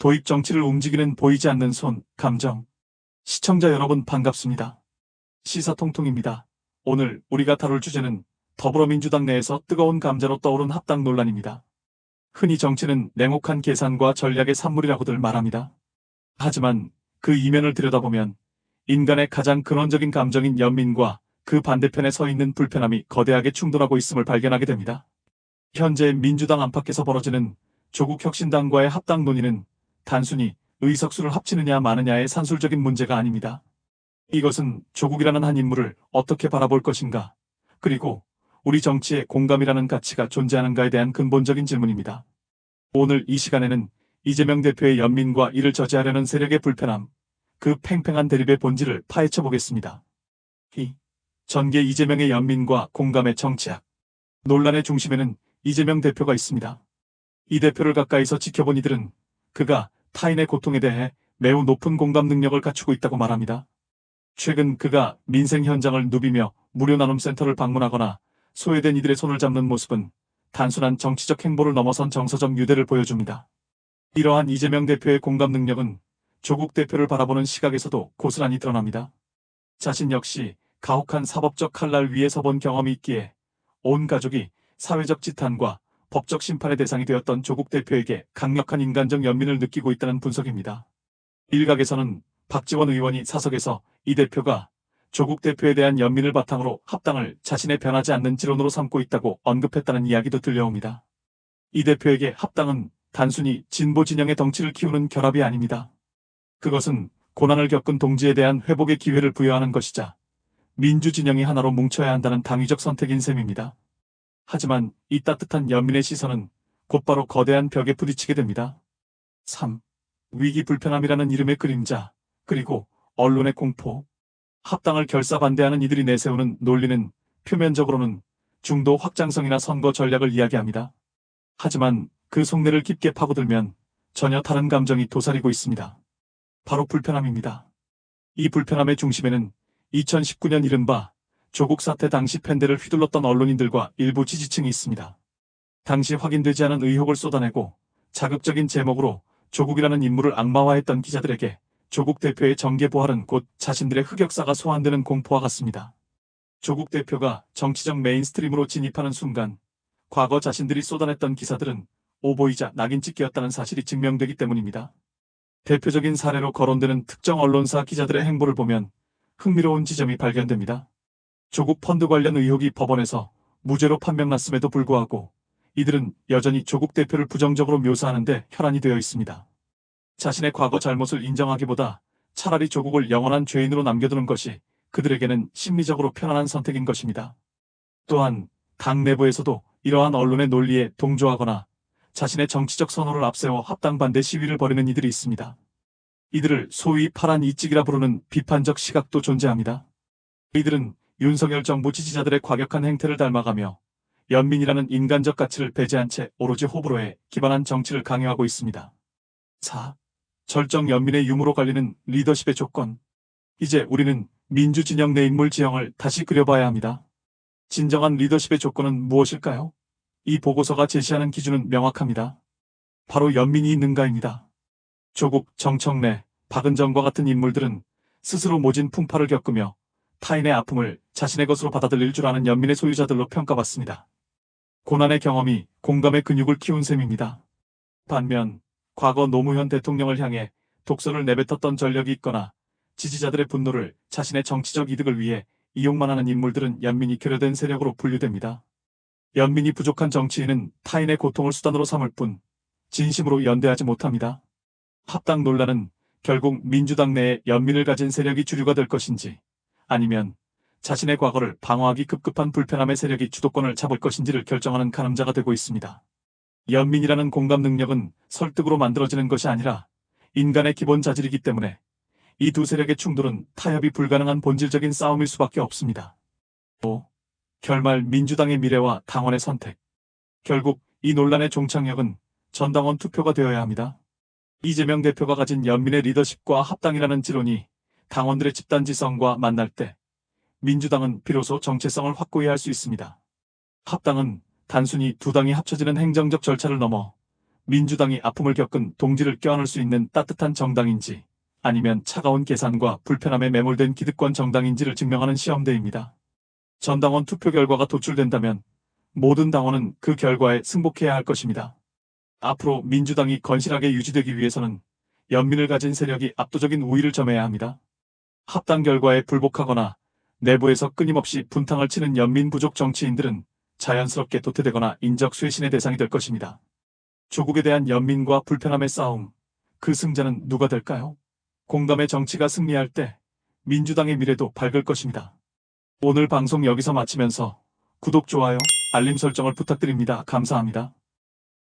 도입 정치를 움직이는 보이지 않는 손, 감정. 시청자 여러분 반갑습니다. 시사통통입니다. 오늘 우리가 다룰 주제는 더불어민주당 내에서 뜨거운 감자로 떠오른 합당 논란입니다. 흔히 정치는 냉혹한 계산과 전략의 산물이라고들 말합니다. 하지만 그 이면을 들여다보면 인간의 가장 근원적인 감정인 연민과 그 반대편에 서 있는 불편함이 거대하게 충돌하고 있음을 발견하게 됩니다. 현재 민주당 안팎에서 벌어지는 조국혁신당과의 합당 논의는 단순히 의석수를 합치느냐 마느냐의 산술적인 문제가 아닙니다. 이것은 조국이라는 한 인물을 어떻게 바라볼 것인가, 그리고 우리 정치에 공감이라는 가치가 존재하는가에 대한 근본적인 질문입니다. 오늘 이 시간에는 이재명 대표의 연민과 이를 저지하려는 세력의 불편함, 그 팽팽한 대립의 본질을 파헤쳐 보겠습니다. 전개 이재명의 연민과 공감의 정치학. 논란의 중심에는 이재명 대표가 있습니다. 이 대표를 가까이서 지켜본 이들은 그가 타인의 고통에 대해 매우 높은 공감 능력을 갖추고 있다고 말합니다. 최근 그가 민생 현장을 누비며 무료 나눔센터를 방문하거나 소외된 이들의 손을 잡는 모습은 단순한 정치적 행보를 넘어선 정서적 유대를 보여줍니다. 이러한 이재명 대표의 공감 능력은 조국 대표를 바라보는 시각에서도 고스란히 드러납니다. 자신 역시 가혹한 사법적 칼날 위에 서본 경험이 있기에 온 가족이 사회적 지탄과 법적 심판의 대상이 되었던 조국 대표에게 강력한 인간적 연민을 느끼고 있다는 분석입니다. 일각에서는 박지원 의원이 사석에서 이 대표가 조국 대표에 대한 연민을 바탕으로 합당을 자신의 변하지 않는 지론으로 삼고 있다고 언급했다는 이야기도 들려옵니다. 이 대표에게 합당은 단순히 진보 진영의 덩치를 키우는 결합이 아닙니다. 그것은 고난을 겪은 동지에 대한 회복의 기회를 부여하는 것이자 민주 진영이 하나로 뭉쳐야 한다는 당위적 선택인 셈입니다. 하지만 이 따뜻한 연민의 시선은 곧바로 거대한 벽에 부딪히게 됩니다. 3. 위기 불편함이라는 이름의 그림자, 그리고 언론의 공포. 합당을 결사반대하는 이들이 내세우는 논리는 표면적으로는 중도 확장성이나 선거 전략을 이야기합니다. 하지만 그 속내를 깊게 파고들면 전혀 다른 감정이 도사리고 있습니다. 바로 불편함입니다. 이 불편함의 중심에는 2019년 이른바 조국 사태 당시 팬데를 휘둘렀던 언론인들과 일부 지지층이 있습니다. 당시 확인되지 않은 의혹을 쏟아내고 자극적인 제목으로 조국이라는 인물을 악마화했던 기자들에게 조국 대표의 정계 부활은 곧 자신들의 흑역사가 소환되는 공포와 같습니다. 조국 대표가 정치적 메인스트림으로 진입하는 순간 과거 자신들이 쏟아냈던 기사들은 오보이자 낙인 찍기였다는 사실이 증명되기 때문입니다. 대표적인 사례로 거론되는 특정 언론사 기자들의 행보를 보면 흥미로운 지점이 발견됩니다. 조국 펀드 관련 의혹이 법원에서 무죄로 판명났음에도 불구하고 이들은 여전히 조국 대표를 부정적으로 묘사하는데 혈안이 되어 있습니다. 자신의 과거 잘못을 인정하기보다 차라리 조국을 영원한 죄인으로 남겨두는 것이 그들에게는 심리적으로 편안한 선택인 것입니다. 또한 당 내부에서도 이러한 언론의 논리에 동조하거나 자신의 정치적 선호를 앞세워 합당 반대 시위를 벌이는 이들이 있습니다. 이들을 소위 파란 이찍이라 부르는 비판적 시각도 존재합니다. 이들은 윤석열 정부 지지자들의 과격한 행태를 닮아가며 연민이라는 인간적 가치를 배제한 채 오로지 호불호에 기반한 정치를 강요하고 있습니다. 4. 절정 연민의 유무로 갈리는 리더십의 조건. 이제 우리는 민주 진영 내 인물 지형을 다시 그려봐야 합니다. 진정한 리더십의 조건은 무엇일까요? 이 보고서가 제시하는 기준은 명확합니다. 바로 연민이 있는가입니다. 조국, 정청래, 박은정과 같은 인물들은 스스로 모진 풍파를 겪으며 타인의 아픔을 자신의 것으로 받아들일 줄 아는 연민의 소유자들로 평가받습니다. 고난의 경험이 공감의 근육을 키운 셈입니다. 반면 과거 노무현 대통령을 향해 독설을 내뱉었던 전력이 있거나 지지자들의 분노를 자신의 정치적 이득을 위해 이용만 하는 인물들은 연민이 결여된 세력으로 분류됩니다. 연민이 부족한 정치인은 타인의 고통을 수단으로 삼을 뿐 진심으로 연대하지 못합니다. 합당 논란은 결국 민주당 내에 연민을 가진 세력이 주류가 될 것인지 아니면 자신의 과거를 방어하기 급급한 불편함의 세력이 주도권을 잡을 것인지를 결정하는 가늠자가 되고 있습니다. 연민이라는 공감 능력은 설득으로 만들어지는 것이 아니라 인간의 기본 자질이기 때문에 이 두 세력의 충돌은 타협이 불가능한 본질적인 싸움일 수밖에 없습니다. 5. 결말 민주당의 미래와 당원의 선택. 결국 이 논란의 종착역은 전당원 투표가 되어야 합니다. 이재명 대표가 가진 연민의 리더십과 합당이라는 지론이 당원들의 집단지성과 만날 때 민주당은 비로소 정체성을 확고히 할 수 있습니다. 합당은 단순히 두 당이 합쳐지는 행정적 절차를 넘어 민주당이 아픔을 겪은 동지를 껴안을 수 있는 따뜻한 정당인지 아니면 차가운 계산과 불편함에 매몰된 기득권 정당인지를 증명하는 시험대입니다. 전당원 투표 결과가 도출된다면 모든 당원은 그 결과에 승복해야 할 것입니다. 앞으로 민주당이 건실하게 유지되기 위해서는 연민을 가진 세력이 압도적인 우위를 점해야 합니다. 합당 결과에 불복하거나 내부에서 끊임없이 분탕을 치는 연민 부족 정치인들은 자연스럽게 도태되거나 인적 쇄신의 대상이 될 것입니다. 조국에 대한 연민과 불편함의 싸움, 그 승자는 누가 될까요? 공감의 정치가 승리할 때 민주당의 미래도 밝을 것입니다. 오늘 방송 여기서 마치면서 구독, 좋아요, 알림 설정을 부탁드립니다. 감사합니다.